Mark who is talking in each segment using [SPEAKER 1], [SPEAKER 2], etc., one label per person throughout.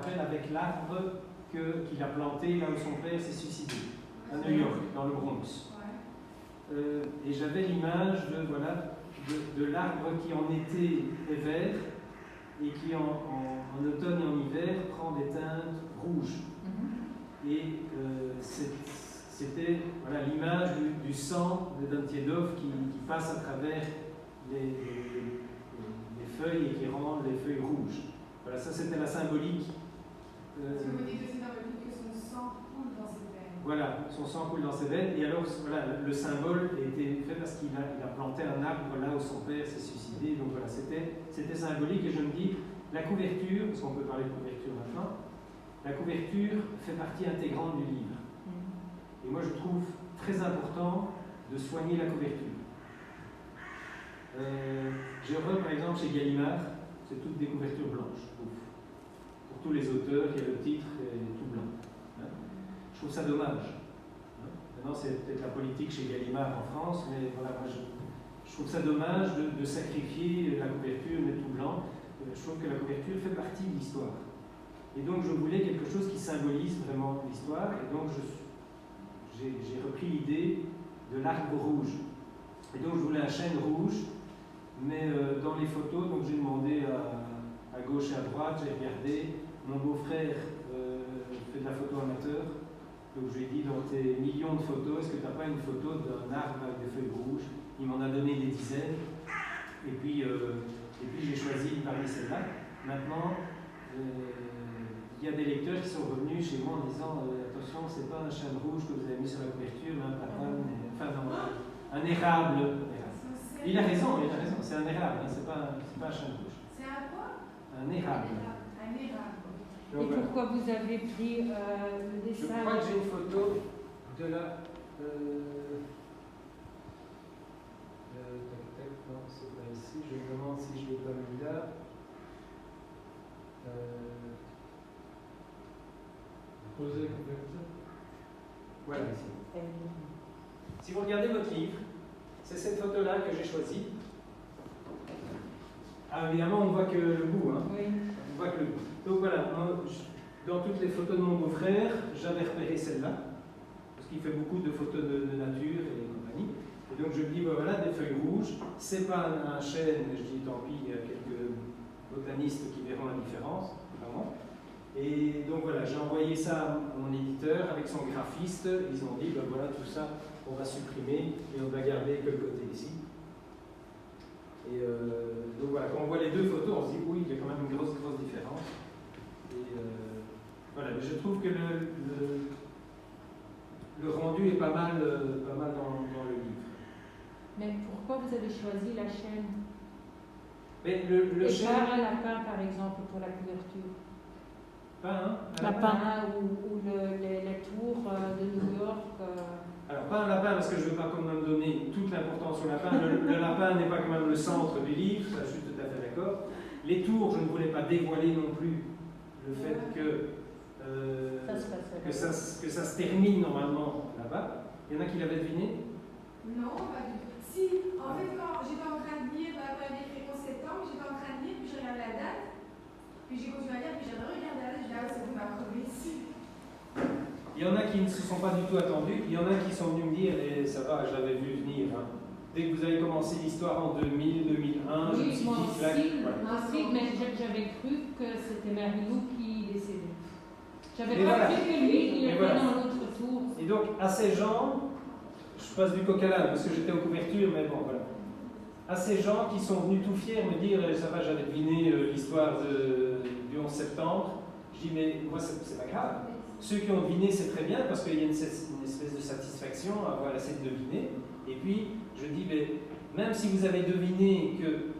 [SPEAKER 1] rappelle, avec l'arbre qu'il a planté là où son père s'est suicidé, à New York, dans le Bronx. Et j'avais l'image de l'arbre qui en été est vert et qui en automne et en hiver prend des teintes rouges. Et c'était l'image du sang de Domodedow qui passe à travers les feuilles et qui rend les feuilles rouges. Voilà, ça c'était la symbolique.
[SPEAKER 2] Vous dites aussi dans le livre que son sang coule dans ses veines.
[SPEAKER 1] Voilà, son sang coule dans ses veines. Et alors, voilà, le symbole a été fait parce qu'il a planté un arbre là où son père s'est suicidé. Donc voilà, c'était symbolique. Et je me dis, la couverture, parce qu'on peut parler de couverture maintenant, la couverture fait partie intégrante du livre. Et moi, je trouve très important de soigner la couverture. J'ai revu, par exemple, chez Gallimard, c'est toutes des couvertures blanches. Pour tous les auteurs, il y a le titre et tout blanc. Je trouve ça dommage. Maintenant, c'est peut-être la politique chez Gallimard en France, mais voilà, moi, je trouve ça dommage de sacrifier la couverture, mais tout blanc. Je trouve que la couverture fait partie de l'histoire. Et donc, je voulais quelque chose qui symbolise vraiment l'histoire. Et donc, j'ai repris l'idée de l'arbre rouge. Et donc, je voulais un chêne rouge, mais dans les photos, donc j'ai demandé à gauche et à droite, j'ai regardé. Mon beau-frère fait de la photo amateur. Donc, je lui ai dit, dans tes millions de photos, est-ce que tu n'as pas une photo d'un arbre avec des feuilles rouges? Il m'en a donné des dizaines. Et puis j'ai choisi parmi celles-là. Maintenant, il y a des lecteurs qui sont revenus chez moi en disant attention, c'est pas un chêne rouge que vous avez mis sur la couverture, mais un platane, un érable. Il a raison, c'est un érable, hein, c'est pas un chêne rouge.
[SPEAKER 2] C'est un quoi?
[SPEAKER 1] Un érable.
[SPEAKER 2] Un érable.
[SPEAKER 3] Et pourquoi vous avez pris le dessin?
[SPEAKER 1] Je crois que j'ai une photo de la. Non, c'est pas ici. Je me demande si je ne l'ai pas mis là.
[SPEAKER 4] Posez comme ça.
[SPEAKER 1] Voilà, ici. Si vous regardez votre livre, c'est cette photo-là que j'ai choisie. Ah, évidemment, on ne voit que le bout. Hein.
[SPEAKER 3] Oui.
[SPEAKER 1] On voit que le bout. Donc voilà, moi, dans toutes les photos de mon beau-frère, j'avais repéré celle-là, parce qu'il fait beaucoup de photos de nature et compagnie. Et donc je me dis, ben voilà, des feuilles rouges, c'est pas un chêne, je dis tant pis, il y a quelques botanistes qui verront la différence, vraiment. Et donc voilà, j'ai envoyé ça à mon éditeur avec son graphiste, ils ont dit, ben voilà, tout ça, on va supprimer et on va garder que le côté ici. Et donc voilà, quand on voit les deux photos, on se dit, oui, il y a quand même une grosse différence. Et voilà, je trouve que le rendu est pas mal dans le livre.
[SPEAKER 3] Mais pourquoi vous avez choisi la chêne?
[SPEAKER 1] Mais le
[SPEAKER 3] et
[SPEAKER 1] chêne...
[SPEAKER 3] pas un lapin, par exemple, pour la couverture?
[SPEAKER 1] Pas un
[SPEAKER 3] lapin ou les tours de New York.
[SPEAKER 1] Alors, pas un lapin, parce que je ne veux pas quand même donner toute l'importance au lapin. Le lapin n'est pas quand même le centre du livre, ça, je suis tout à fait d'accord. Les tours, je ne voulais pas dévoiler non plus le fait que ça se termine normalement là-bas. Il y en a qui l'avaient deviné?
[SPEAKER 2] Non, pas du tout. Si, en fait, quand j'étais en train de lire la première écrit en septembre, j'étais en train de lire, puis je regardais la date, puis j'ai continué à lire, puis j'avais regardé la date, je dis ah ouais, c'est bon, ma première ici.
[SPEAKER 1] Il y en a qui ne se sont pas du tout attendus, il y en a qui sont venus me dire, et ça va, je l'avais vu venir. Hein. Dès que vous avez commencé l'histoire en 2000, 2001, je me suis dit,
[SPEAKER 3] moi aussi, mais j'avais cru que c'était Marilou qui décédait. J'avais
[SPEAKER 1] et
[SPEAKER 3] pas
[SPEAKER 1] voilà.
[SPEAKER 3] cru que lui, il était
[SPEAKER 1] voilà.
[SPEAKER 3] dans l'autre tour.
[SPEAKER 1] Et donc, à ces gens, je passe du coq à l'âne parce que j'étais aux couvertures, mais bon, voilà. À ces gens qui sont venus tout fiers me dire, ça va, j'avais deviné l'histoire du 11 septembre, je dis, mais moi, c'est pas grave. Ceux qui ont deviné, c'est très bien parce qu'il y a une espèce de satisfaction à avoir essayé de deviner. Et puis, je dis, mais même si vous avez deviné que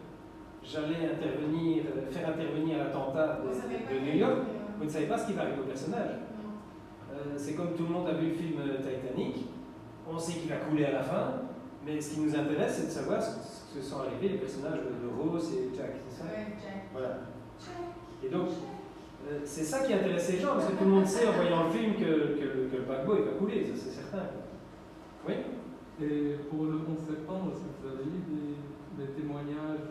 [SPEAKER 1] j'allais faire intervenir l'attentat de New York, vous ne savez pas ce qui va arriver au personnage. C'est comme tout le monde a vu le film Titanic, on sait qu'il va couler à la fin, mais ce qui nous intéresse, c'est de savoir ce que sont arrivés les personnages de Rose et Jack, c'est ça?
[SPEAKER 2] Ouais, Jack.
[SPEAKER 1] Voilà. Et donc, c'est ça qui intéresse les gens, parce que tout le monde sait en voyant le film que le paquebot il va couler, ça c'est certain. Oui?
[SPEAKER 4] Et pour le 11 septembre, est-ce que vous avez eu des témoignages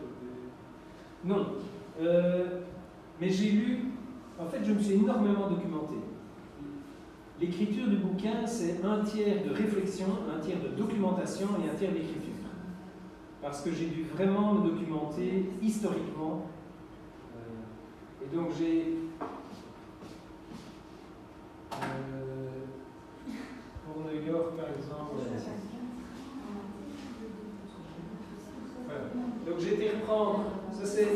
[SPEAKER 1] Non. Mais j'ai lu, En fait, je me suis énormément documenté. L'écriture du bouquin, c'est un tiers de réflexion, un tiers de documentation et un tiers d'écriture. Parce que j'ai dû vraiment me documenter historiquement. Et donc j'ai... pour New York, par exemple... Voilà. Donc j'ai été reprendre... Ça c'est...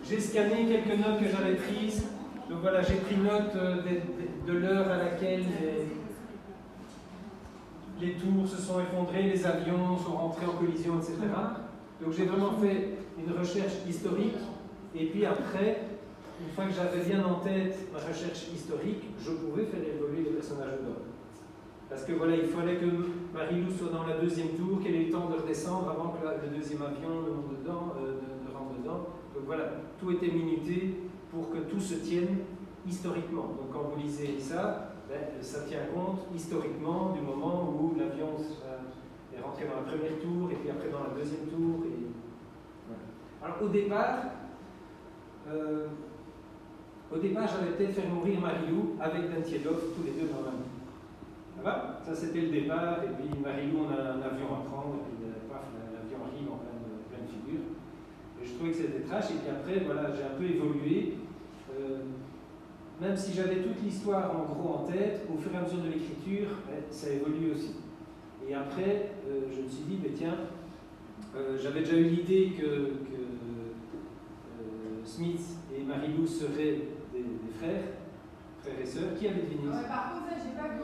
[SPEAKER 1] J'ai scanné quelques notes que j'avais prises. Donc voilà, j'ai pris note de l'heure à laquelle les tours se sont effondrés, les avions sont rentrés en collision, etc. Donc j'ai vraiment fait une recherche historique. Et puis après, une fois que j'avais bien en tête ma recherche historique, je pouvais faire évoluer les personnages dedans. Parce que voilà, il fallait que Marie-Lou soit dans la deuxième tour, qu'elle ait le temps de redescendre avant que le deuxième avion ne monte dedans, de rentre dedans. Donc voilà, tout était minuté pour que tout se tienne historiquement. Donc quand vous lisez ça, ça tient compte historiquement du moment où l'avion est rentré dans la première tour et puis après dans la deuxième tour. Et... Voilà. Alors au départ, j'avais peut-être fait mourir Marie-Lou avec Dantielov, tous les deux dans la main. Ça va? Ça c'était le départ, et puis Marie-Lou, on a un avion à prendre, et puis paf, l'avion arrive en pleine figure. Et je trouvais que c'était trash, et puis après, voilà, j'ai un peu évolué. Même si j'avais toute l'histoire en gros en tête, au fur et à mesure de l'écriture, ça évolue aussi. Et après, je me suis dit, mais tiens, j'avais déjà eu l'idée que Smith et Marie-Lou seraient des frères et sœurs. Qui avait deviné ça?
[SPEAKER 2] Par contre, ça, j'ai pas vu.